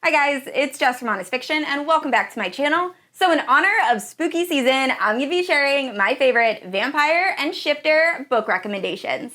Hi guys, it's Jess from Honest Fiction, and welcome back to my channel. So in honor of spooky season, I'm going to be sharing my favorite vampire and shifter book recommendations.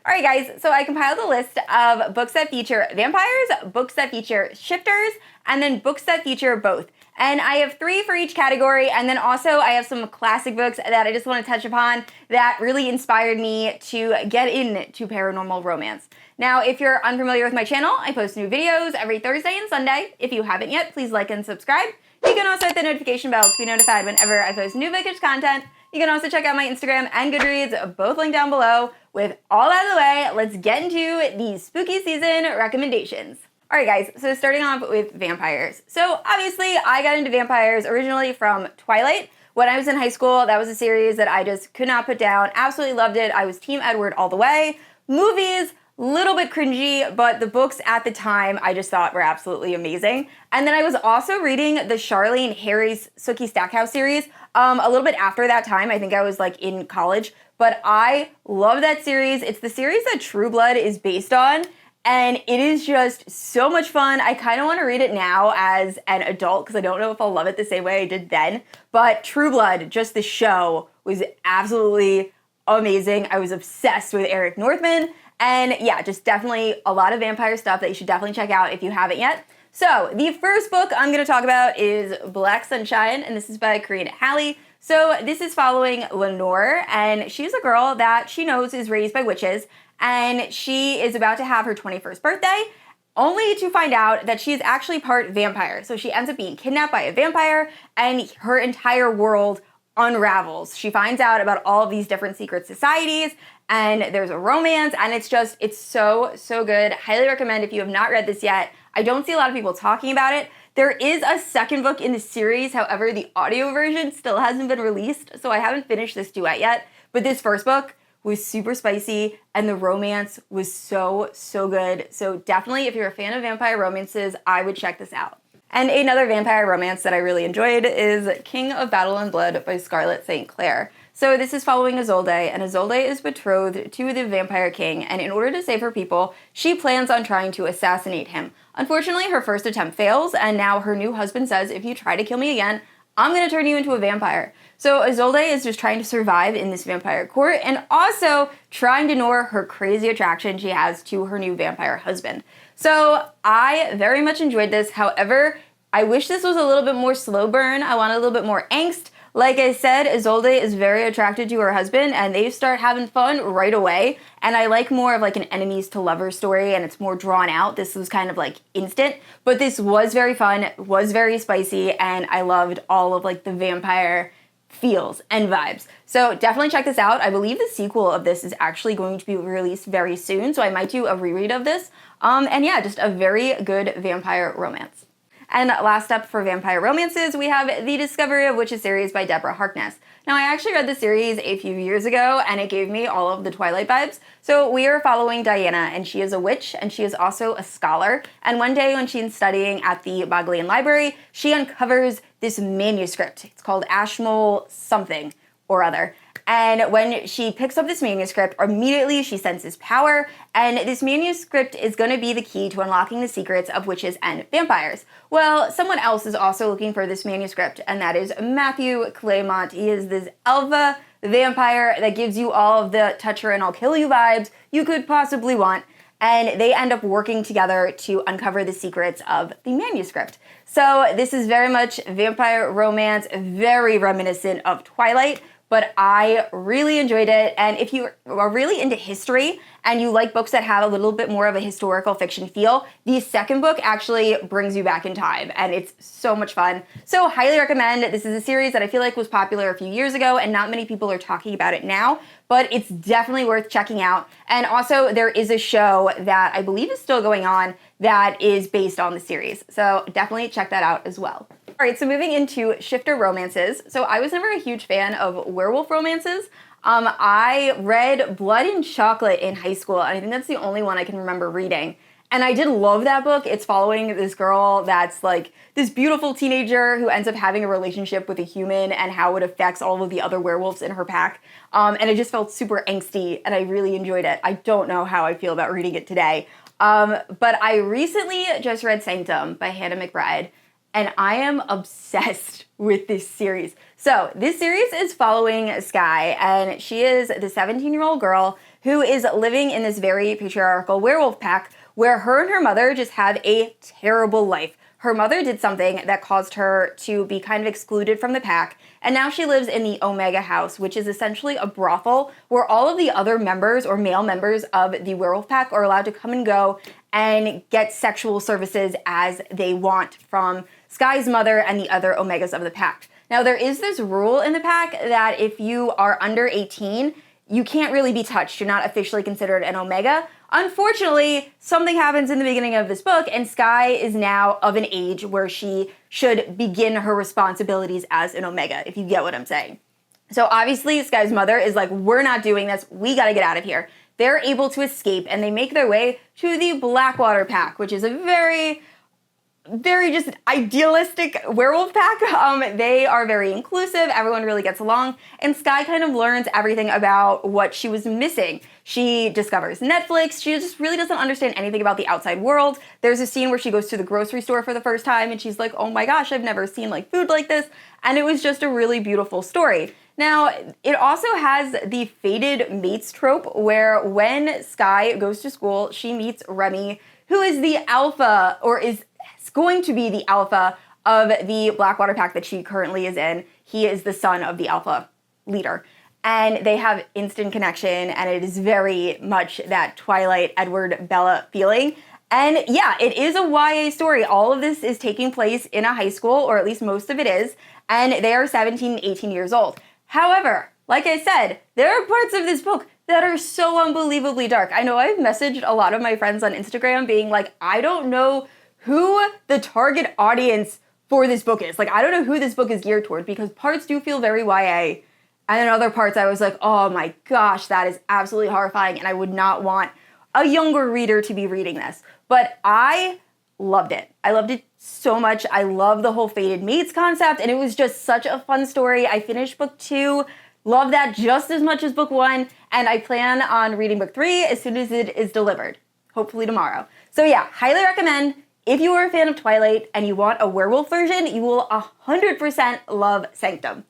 Alright guys, so I compiled a list of books that feature vampires, books that feature shifters, and then books that feature both. And I have 3 for each category, and then also I have some classic books that I just want to touch upon that really inspired me to get into paranormal romance. Now, if you're unfamiliar with my channel, I post new videos every Thursday and Sunday. If you haven't yet, please like and subscribe. You can also hit the notification bell to be notified whenever I post new vintage content. You can also check out my Instagram and Goodreads, both linked down below. With all out of the way, let's get into these spooky season recommendations. Alright guys, so starting off with vampires. So obviously I got into vampires originally from Twilight. When I was in high school, that was a series that I just could not put down. Absolutely loved it. I was Team Edward all the way. Movies, little bit cringy, but the books at the time I just thought were absolutely amazing. And then I was also reading the Charlene Harry's Sookie Stackhouse series a little bit after that time. I think I was like in college, but I love that series. It's the series that True Blood is based on. And it is just so much fun. I kind of want to read it now as an adult because I don't know if I'll love it the same way I did then. But True Blood, just the show, was absolutely amazing. I was obsessed with Eric Northman. And yeah, just definitely a lot of vampire stuff that you should definitely check out if you haven't yet. So the first book I'm going to talk about is Black Sunshine, and this is by Karina Halle. So this is following Lenore, and she's a girl that she knows is raised by witches. And she is about to have her 21st birthday, only to find out that she's actually part vampire. So she ends up being kidnapped by a vampire, and her entire world unravels. She finds out about all of these different secret societies, and there's a romance, and it's so good. Highly recommend if you have not read this yet. I don't see a lot of people talking about it. There is a second book in the series, however, the audio version still hasn't been released, so I haven't finished this duet yet. But this first book was super spicy, and the romance was so good. So definitely, if you're a fan of vampire romances, I would check this out. And another vampire romance that I really enjoyed is King of Battle and Blood by Scarlett St. Clair. So this is following Isolde, and Isolde is betrothed to the vampire king, and in order to save her people, she plans on trying to assassinate him. Unfortunately, her first attempt fails, and now her new husband says, if you try to kill me again, I'm gonna turn you into a vampire. So Isolde is just trying to survive in this vampire court and also trying to ignore her crazy attraction she has to her new vampire husband. So I very much enjoyed this. However, I wish this was a little bit more slow burn. I want a little bit more angst. Like I said, Isolde is very attracted to her husband and they start having fun right away. And I like more of like an enemies to lovers story and it's more drawn out. This was kind of like instant, but this was very fun, was very spicy, and I loved all of like the vampire feels and vibes. So definitely check this out. I believe the sequel of this is actually going to be released very soon, so I might do a reread of this. And yeah, just a very good vampire romance. And last up for vampire romances, we have The Discovery of Witches series by Deborah Harkness. Now, I actually read the series a few years ago, and it gave me all of the Twilight vibes. So we are following Diana, and she is a witch, and she is also a scholar. And one day when she's studying at the Bodleian Library, she uncovers this manuscript. It's called Ashmole something or other. And when she picks up this manuscript, immediately she senses power, and this manuscript is going to be the key to unlocking the secrets of witches and vampires. Well, someone else is also looking for this manuscript, and that is Matthew Claymont. He is this alpha vampire that gives you all of the touch her and I'll kill you vibes you could possibly want, and they end up working together to uncover the secrets of the manuscript. So this is very much vampire romance, very reminiscent of Twilight, but I really enjoyed it. And if you are really into history and you like books that have a little bit more of a historical fiction feel, the second book actually brings you back in time, and it's so much fun. So highly recommend. This is a series that I feel like was popular a few years ago and not many people are talking about it now, but it's definitely worth checking out. And also there is a show that I believe is still going on that is based on the series. So definitely check that out as well. All right, so moving into shifter romances. So I was never a huge fan of werewolf romances. I read Blood and Chocolate in high school, and I think that's the only one I can remember reading. And I did love that book. It's following this girl that's like this beautiful teenager who ends up having a relationship with a human and how it affects all of the other werewolves in her pack. And it just felt super angsty and I really enjoyed it. I don't know how I feel about reading it today. But I recently just read Sanctum by Hannah Mcbride and I am obsessed with this series. So this series is following Skye and she is the 17-year-old girl who is living in this very patriarchal werewolf pack where her and her mother just have a terrible life. Her mother did something that caused her to be kind of excluded from the pack, and now she lives in the Omega House, which is essentially a brothel where all of the other members or male members of the werewolf pack are allowed to come and go and get sexual services as they want from Skye's mother and the other Omegas of the pack. Now, there is this rule in the pack that if you are under 18, you can't really be touched. You're not officially considered an Omega. Unfortunately, something happens in the beginning of this book, and Skye is now of an age where she should begin her responsibilities as an Omega, if you get what I'm saying. So obviously, Skye's mother is like, we're not doing this. We got to get out of here. They're able to escape, and they make their way to the Blackwater Pack, which is a very just idealistic werewolf pack. They are very inclusive, everyone really gets along, and Skye kind of learns everything about what she was missing. She discovers Netflix, she just really doesn't understand anything about the outside world. There's a scene where she goes to the grocery store for the first time and she's like, oh my gosh, I've never seen like food like this, and it was just a really beautiful story. Now, it also has the fated mates trope where when Skye goes to school, she meets Remy, who is the alpha, or is going to be the alpha of the Blackwater pack that she currently is in. He is the son of the alpha leader. And they have instant connection, and it is very much that Twilight Edward Bella feeling. And yeah, it is a YA story. All of this is taking place in a high school, or at least most of it is, and they are 17, 18 years old. However, like I said, there are parts of this book that are so unbelievably dark. I know I've messaged a lot of my friends on Instagram being like, I don't know who the target audience for this book is. Like, I don't know who this book is geared toward because parts do feel very YA. And then other parts I was like, oh my gosh, that is absolutely horrifying and I would not want a younger reader to be reading this. But I loved it. I loved it so much. I love the whole fated mates concept and it was just such a fun story. I finished book 2, love that just as much as book 1, and I plan on reading book 3 as soon as it is delivered, hopefully tomorrow. So yeah, highly recommend. If you are a fan of Twilight and you want a werewolf version, you will 100% love Sanctum.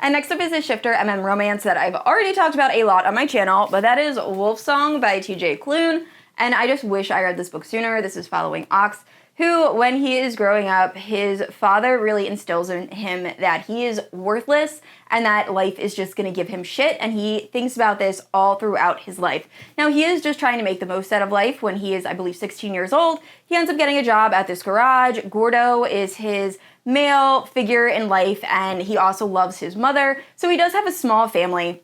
And next up is a shifter romance that I've already talked about a lot on my channel, but that is Wolfsong by T.J Klune. And I just wish I read this book sooner. This is following Ox, who, when he is growing up, his father really instills in him that he is worthless and that life is just going to give him shit, and he thinks about this all throughout his life. Now, he is just trying to make the most out of life. When he is, I believe, 16 years old, he ends up getting a job at this garage. Gordo is his male figure in life, and he also loves his mother, so he does have a small family,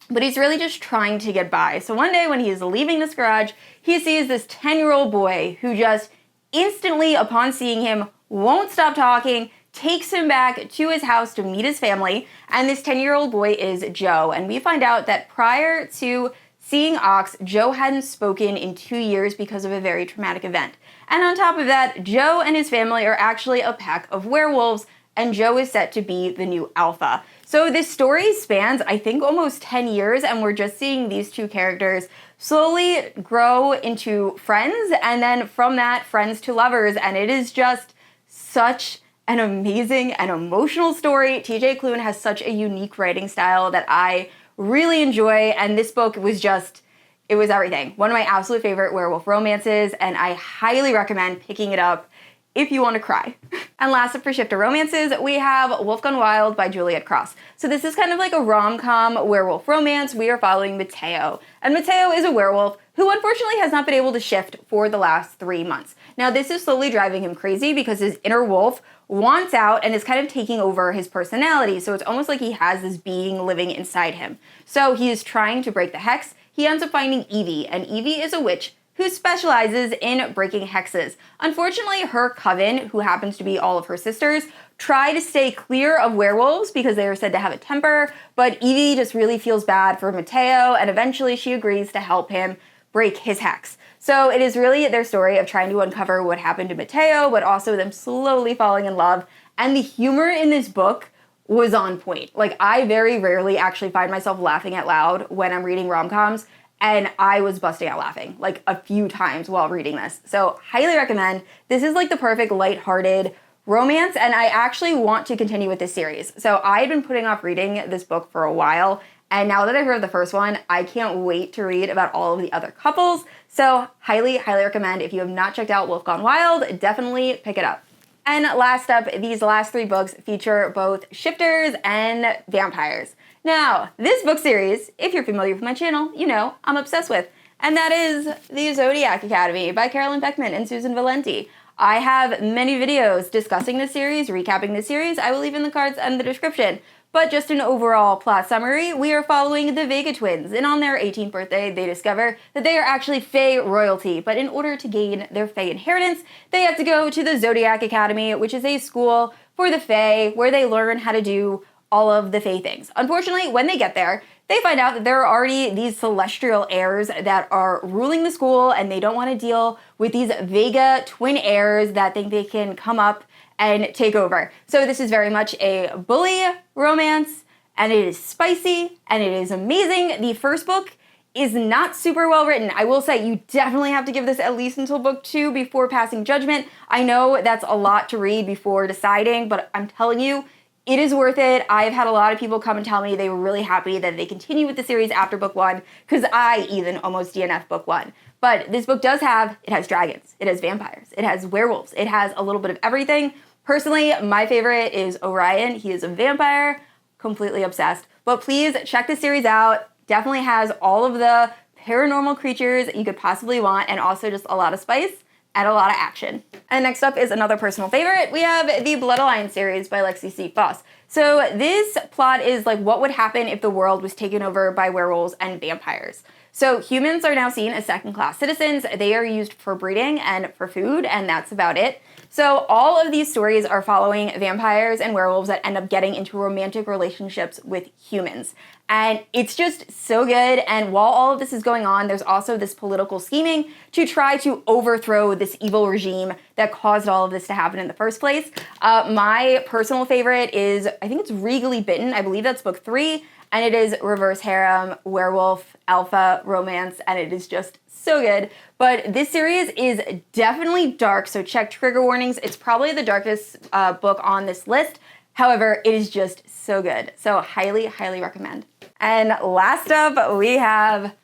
but he's really just trying to get by. So one day when he is leaving this garage, he sees this 10-year-old boy who just instantly, upon seeing him, won't stop talking, takes him back to his house to meet his family, and this 10-year-old boy is Joe. And we find out that prior to seeing Ox, Joe hadn't spoken in 2 years because of a very traumatic event. And on top of that, Joe and his family are actually a pack of werewolves, and Joe is set to be the new alpha. So this story spans, I think, almost 10 years, and we're just seeing these two characters slowly grow into friends, and then from that, friends to lovers, and it is just such an amazing and emotional story. T.J Klune has such a unique writing style that I really enjoy, and this book was just, it was everything. One of my absolute favorite werewolf romances, and I highly recommend picking it up if you want to cry. And last up for shifter romances, we have Wolf Gone Wild by Juliette Cross. So this is kind of like a rom-com werewolf romance. We are following Mateo. And Mateo is a werewolf who unfortunately has not been able to shift for the last 3 months. Now this is slowly driving him crazy because his inner wolf wants out and is kind of taking over his personality. So it's almost like he has this being living inside him. So he is trying to break the hex. He ends up finding Evie, and Evie is a witch who specializes in breaking hexes. Unfortunately, her coven, who happens to be all of her sisters, try to stay clear of werewolves because they are said to have a temper, but Evie just really feels bad for Mateo, and eventually she agrees to help him break his hex. So it is really their story of trying to uncover what happened to Matteo, but also them slowly falling in love. And the humor in this book was on point. Like, I very rarely actually find myself laughing out loud when I'm reading rom-coms, and I was busting out laughing like a few times while reading this. So highly recommend. This is like the perfect lighthearted romance, and I actually want to continue with this series. So I had been putting off reading this book for a while, and now that I've read the first one, I can't wait to read about all of the other couples. So highly, highly recommend. If you have not checked out Wolf Gone Wild, definitely pick it up. And last up, these last 3 books feature both shifters and vampires. Now, this book series, if you're familiar with my channel, you know I'm obsessed with, and that is the Zodiac Academy by Peckman and Suzanne Valenti. I have many videos discussing this series, recapping this series. I will leave in the cards and the description. But just an overall plot summary, we are following the Vega twins, and on their 18th birthday, they discover that they are actually Fae royalty, but in order to gain their Fae inheritance, they have to go to the Zodiac Academy, which is a school for the Fae, where they learn how to do all of the Fae things. Unfortunately, when they get there, they find out that there are already these celestial heirs that are ruling the school, and they don't want to deal with these Vega twin heirs that think they can come up and take over. So this is very much a bully romance, and it is spicy, and it is amazing. The first book is not super well written. I will say you definitely have to give this at least until book 2 before passing judgment. I know that's a lot to read before deciding, but I'm telling you, it is worth it. I've had a lot of people come and tell me they were really happy that they continue with the series after book 1, because I even almost DNF book 1. But this book it has dragons, it has vampires, it has werewolves, it has a little bit of everything. Personally, my favorite is Orion. He is a vampire, completely obsessed. But please check this series out. Definitely has all of the paranormal creatures you could possibly want, and also just a lot of spice and a lot of action. And next up is another personal favorite. We have the Blood Alliance series by Lexi C. Foss. So this plot is like what would happen if the world was taken over by werewolves and vampires. So humans are now seen as second-class citizens. They are used for breeding and for food, and that's about it. So all of these stories are following vampires and werewolves that end up getting into romantic relationships with humans. And it's just so good. And while all of this is going on, there's also this political scheming to try to overthrow this evil regime that caused all of this to happen in the first place. My personal favorite is, I think it's Regally Bitten. I believe that's book 3. And it is reverse harem, werewolf, alpha romance, and it is just so good. But this series is definitely dark, so check trigger warnings. It's probably the darkest book on this list. However, it is just so good. So highly, highly recommend. And last up, we have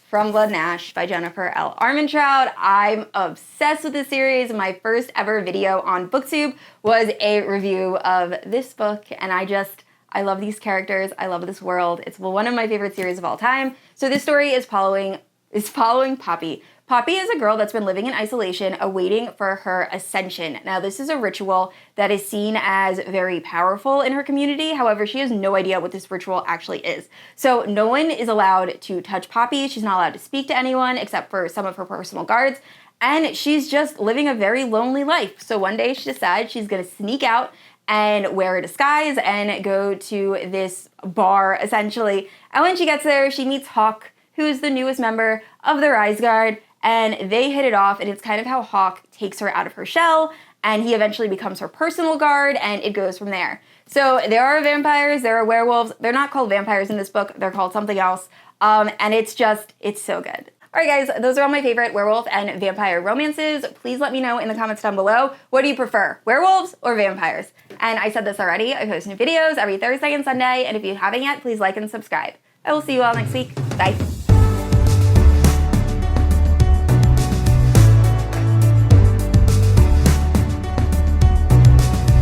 From Blood and Ash by Jennifer L. Armentrout. I'm obsessed with this series. My first ever video on BookTube was a review of this book, and I love these characters. I love this world. It's one of my favorite series of all time. So this story is following Poppy. Poppy is a girl that's been living in isolation, awaiting for her ascension. Now, this is a ritual that is seen as very powerful in her community. However, she has no idea what this ritual actually is. So no one is allowed to touch Poppy. She's not allowed to speak to anyone except for some of her personal guards. And she's just living a very lonely life. So one day she decides she's gonna sneak out and wear a disguise and go to this bar, essentially. And when she gets there, she meets Hawk, who's the newest member of the Rise Guard, and they hit it off, and it's kind of how Hawk takes her out of her shell, and he eventually becomes her personal guard, and it goes from there. So there are vampires, there are werewolves. They're not called vampires in this book, they're called something else, and it's so good. Alright guys, those are all my favorite werewolf and vampire romances. Please let me know in the comments down below, what do you prefer, werewolves or vampires? And I said this already, I post new videos every Thursday and Sunday, and if you haven't yet, please like and subscribe. I will see you all next week. Bye.